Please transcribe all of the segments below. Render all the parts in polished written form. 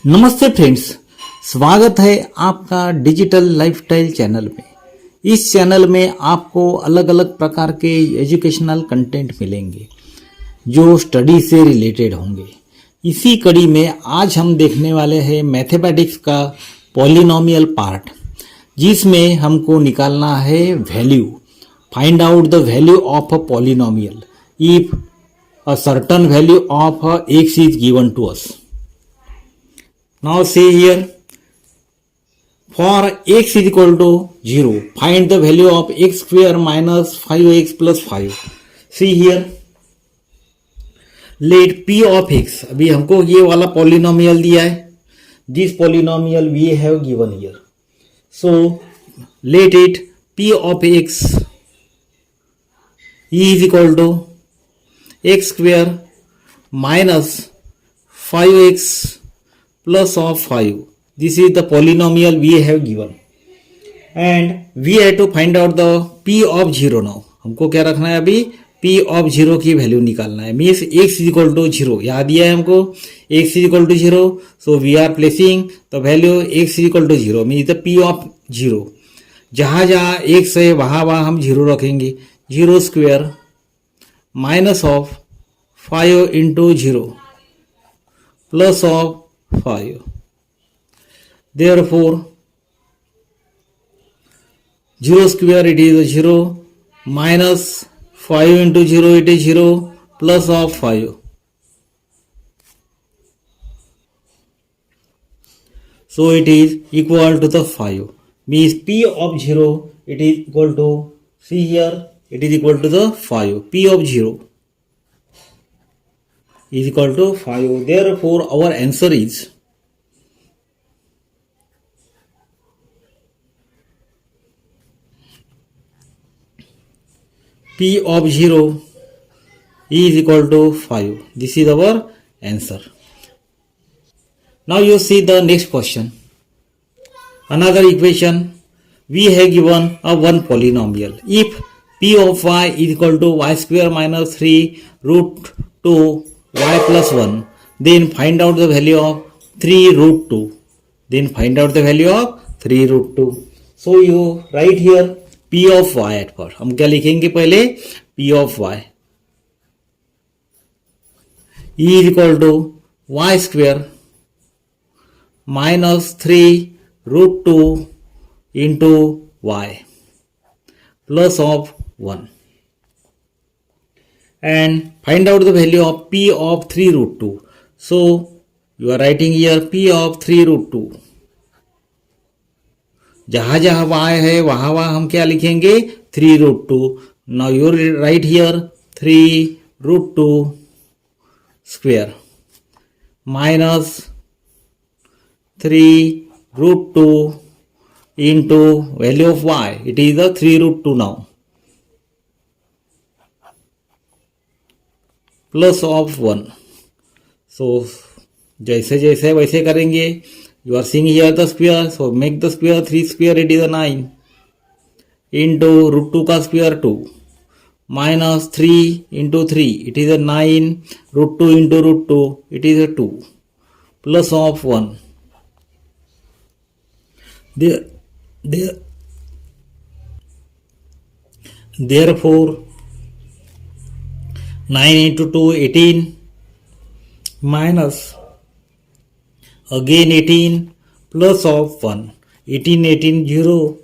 नमस्ते फ्रेंड्स, स्वागत है आपका डिजिटल लाइफस्टाइल चैनल में। इस चैनल में आपको अलग अलग प्रकार के एजुकेशनल कंटेंट मिलेंगे जो स्टडी से रिलेटेड होंगे। इसी कड़ी में आज हम देखने वाले हैं मैथमेटिक्स का पॉलिनोमियल पार्ट, जिसमें हमको निकालना है value. Find out the value of a polynomial if a certain value of x is given to us. Now see here, for x is equal to 0, find the value of x square minus 5x plus 5. See here, let p of x, अभी हमको ये वाला polynomial दिया है, this polynomial we have given here. So let it p of x is equal to x square minus 5x plus of 5. This is the polynomial we have given and we have to find out the p of 0 now. हमको क्या रखना है अभी? p of 0 की value निकालना है। Means x is equal to 0 याद दिया है हमको, x is equal to 0, so we are placing the value x is equal to 0 means the p of 0। जहाँ जहाँ x है वहाँ वहाँ हम 0 रखेंगे। 0 square minus of 5 into 0 plus of 5. Therefore 0 square it is 0 minus 5 into 0 it is 0 plus of 5. So it is equal to the 5. Means p of 0 it is equal to, see here, it is equal to the 5. P of 0 is equal to 5. Therefore, our answer is P of 0 is equal to 5. This is our answer. Now you see the next question. Another equation. We have given a one polynomial. If p of y is equal to y square minus 3 root 2 y plus 1, then find out the value of 3 root 2. Then find out the value of 3 root 2. So you write here p of y at first. हम क्या लिखेंगे पहले? p of y is equal to y square minus 3 root 2 into y plus of 1 and find out the value of p of 3 root 2. So you are writing here p of 3 root 2. जहाँ जहाँ y है वहाँ वहाँ हम क्या लिखेंगे? 3 root 2. Now you write here 3 root 2 square minus 3 root 2 into value of y. It is the 3 root 2 now. Plus of 1. So जैसे जैसे वैसे करेंगे. You are seeing here the square, so make the square 3 square it is a 9 into root 2 का square 2 minus 3 into 3 it is a 9 root 2 into root 2 it is a 2 plus of 1. Therefore 9 into 2 18 minus again 18 plus of 1. 18 18 0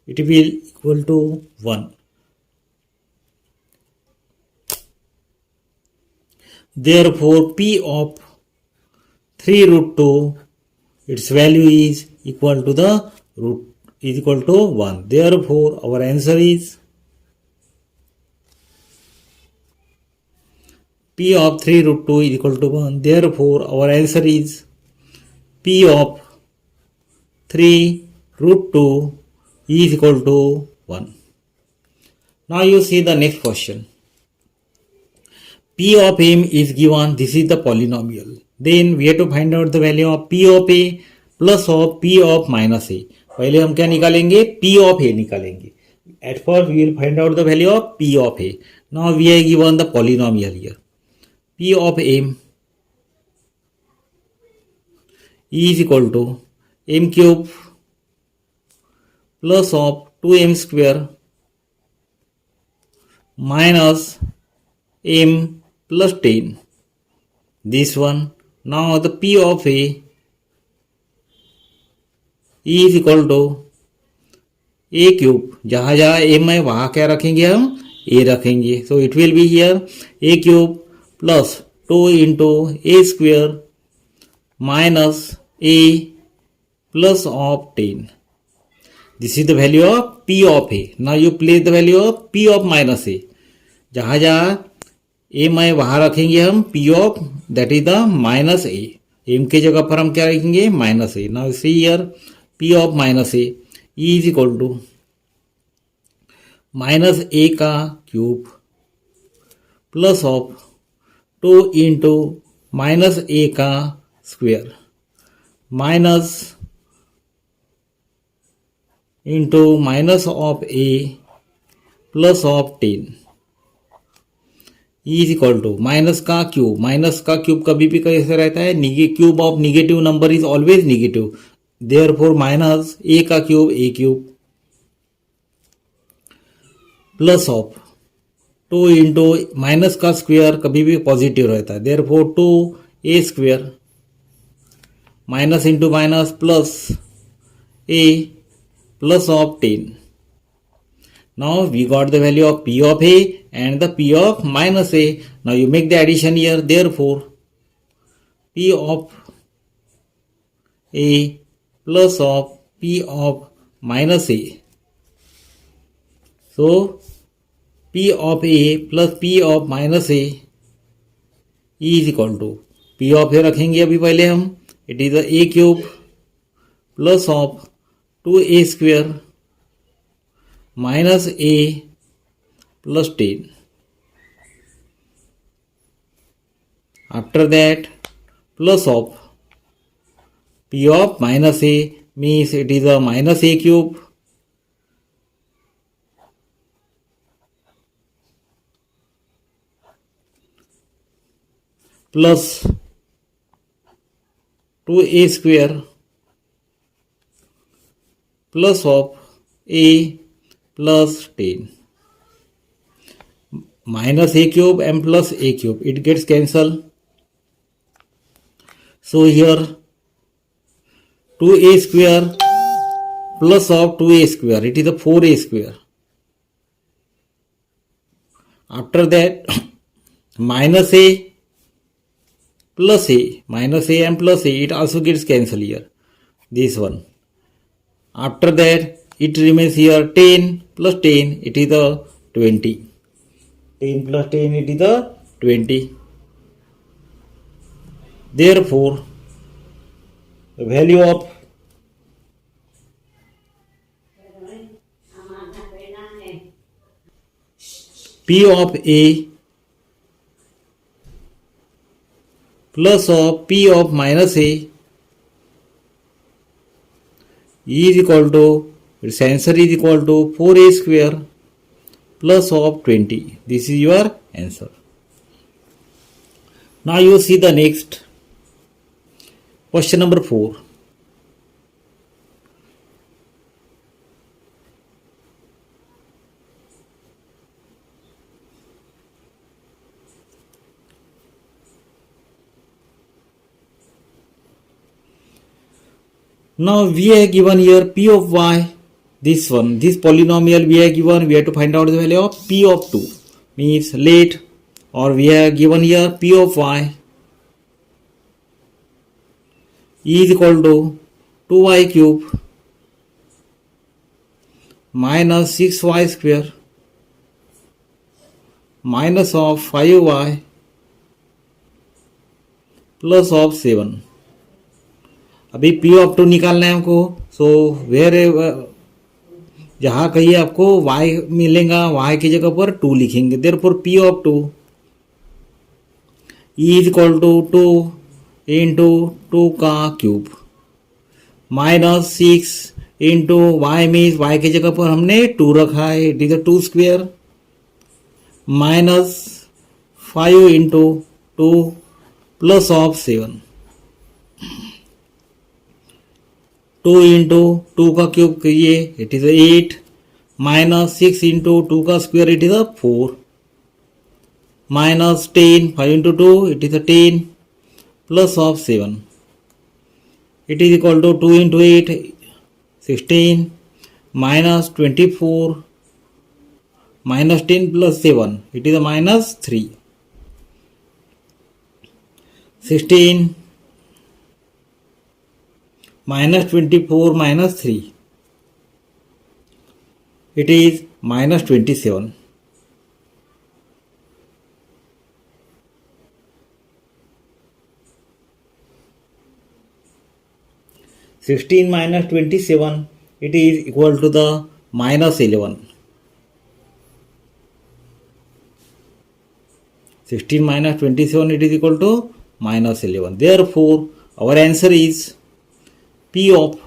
it will equal to 1. Therefore p of 3 root 2 its value is equal to the root is equal to 1. Therefore our answer is p of 3 root 2 is equal to 1. Therefore our answer is p of 3 root 2 is equal to 1. Now you see the next question. P of m is given, this is the polynomial. Then we have to find out the value of p of a plus of p of minus a. पहले हम क्या निकालेंगे? p of a निकालेंगे. At first we will find out the value of p of a. Now we are given the polynomial here. P of m E is equal to m cube plus of 2m square minus m plus 10. This one. Now the P of A E is equal to a cube, जहाँ जहाँ m है वहाँ क्या रखेंगे हम a रखेंगे. So it will be here a cube plus 2 into a square minus a plus of 10. This is the value of p of a. Now you place the value of p of minus a. जहाँ जहाँ m है वहाँ रखेंगे हम p of that is the minus a. m के जगह पर हम क्या रखेंगे minus a. Now see here p of minus a E is equal to minus a का cube plus of 2 into minus a का square minus into minus of a plus of 10. E is equal to minus का cube कभी भी कैसे रहता है, cube of negative number is always negative. Therefore minus a का cube a cube plus of 2 into minus का square कभी भी पॉजिटिव रहता है. Therefore 2a square minus into minus plus a plus of 10. Now we got the value of p of a and the p of minus a. Now you make the addition here. Therefore p of a plus of p of minus a. So p of a plus p of minus a is equal to p of a रखेंगे अभी पहले हम. It is a cube plus of 2a square minus a plus 10. After that plus of p of minus a means it is a minus a cube plus 2a square plus of a plus 10. Minus a cube and plus a cube, it gets cancelled. So here 2a square plus of 2a square, it is a 4a square. After that minus a plus a, minus a and plus a, it also gets cancelled here, this one. After that it remains here 10 plus 10, it is a 20. 10 plus 10, it is a 20. Therefore the value of p of a plus of p of minus a is equal to, its answer is equal to 4a square plus of 20. This is your answer. Now you see the next question number 4. Now we are given here p of y, this one, this polynomial we are given, we have to find out the value of p of 2, means let, or we are given here p of y is equal to 2y cube minus 6y square minus of 5y plus of 7. अभी p of 2 निकालना है हमको. So where जहाँ कहीं आपको y मिलेगा, y की जगह पर 2 लिखेंगे. Therefore p of 2 is equal to 2 into 2 का cube minus 6 into y means y की जगह पर हमने 2 रखा है, it is 2 square minus 5 into 2 plus of 7. Two into two का क्यूब करिए, it is 8, minus 6 into two का square, it is 4, minus 10, 5 into two, it is 10, plus of 7, it is equal to 2 into 8, 16, minus 24, minus 10 plus 7, it is a minus 3, 16, minus 24 minus 3, it is minus 27. Sixteen minus 27, it is equal to the minus 11. 16 minus 27, it is equal to minus 11. Therefore, our answer is P of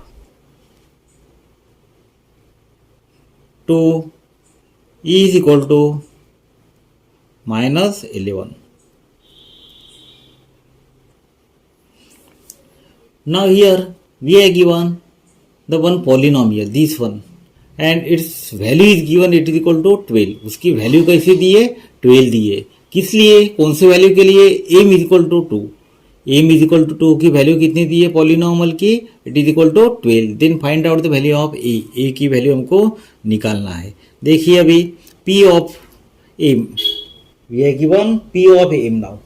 2 is equal to minus 11. Now here we are given the one polynomial, this one, and its value is given, it is equal to 12. उसकी value कैसे दिए? 12 दिए. किस लिए? कौन से value के लिए? m is equal to 2. m is equal to 2 की वैल्यू कितनी दी है पॉलिनॉमियल की? It is equal to 12. Then find out the value of a की वैल्यू हमको निकालना है. देखिए अभी p of m, we are given p of m now.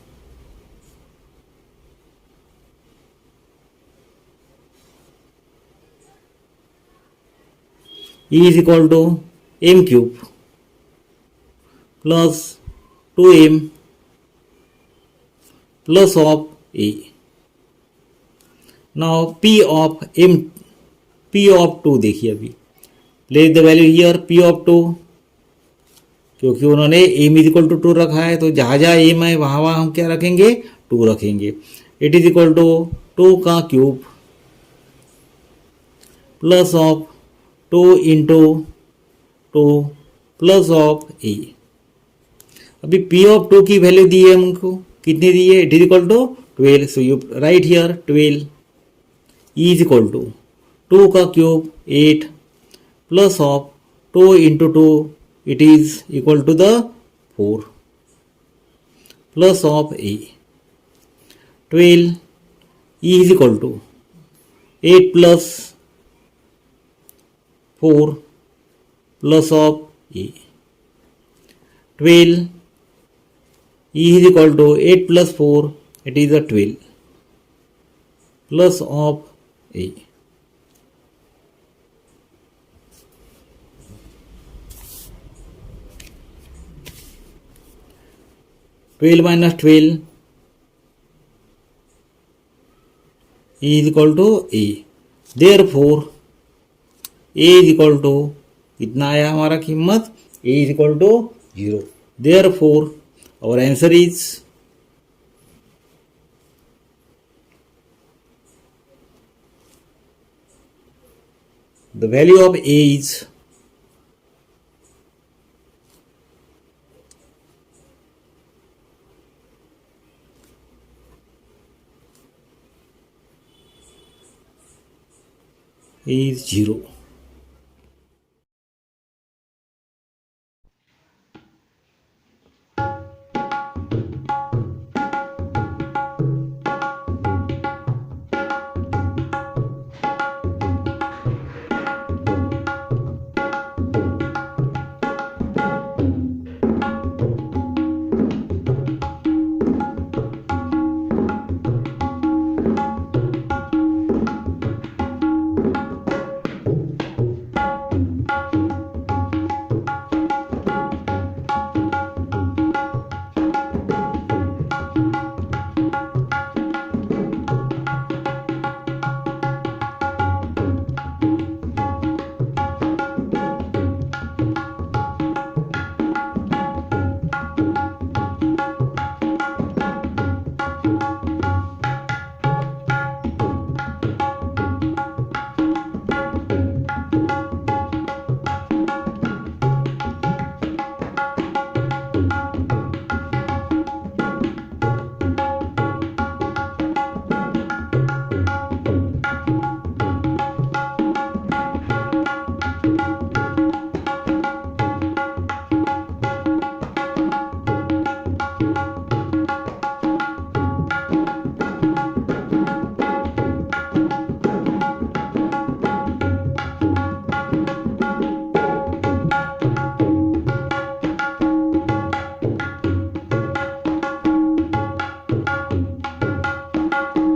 E is equal to m cube plus 2m plus of a. Now p of m, p of 2 देखिए अभी, place the value here p of 2, क्योंकि उन्होंने m is equal to 2 रखा है, तो जहाँ जहाँ m है वहाँ वहाँ हम क्या रखेंगे? 2 रखेंगे. इट इज इक्वल टू 2 का cube plus of 2 into 2 plus of a. अभी p ऑफ 2 की वैल्यू दी है हमको, कितनी दी है? It is equal to 12. So you write here 12. E is equal to 2 का cube 8 plus of 2 into 2, it is equal to the 4 plus of a. 12. E is equal to 8 plus 4 plus of e. 12. E is equal to 8 plus 4, it is a 12 plus of e. Twelve minus 12, e is equal to a. Therefore a is equal to कितना आया हमारा कीमत? a is equal to 0. Therefore our answer is the value of a is 0.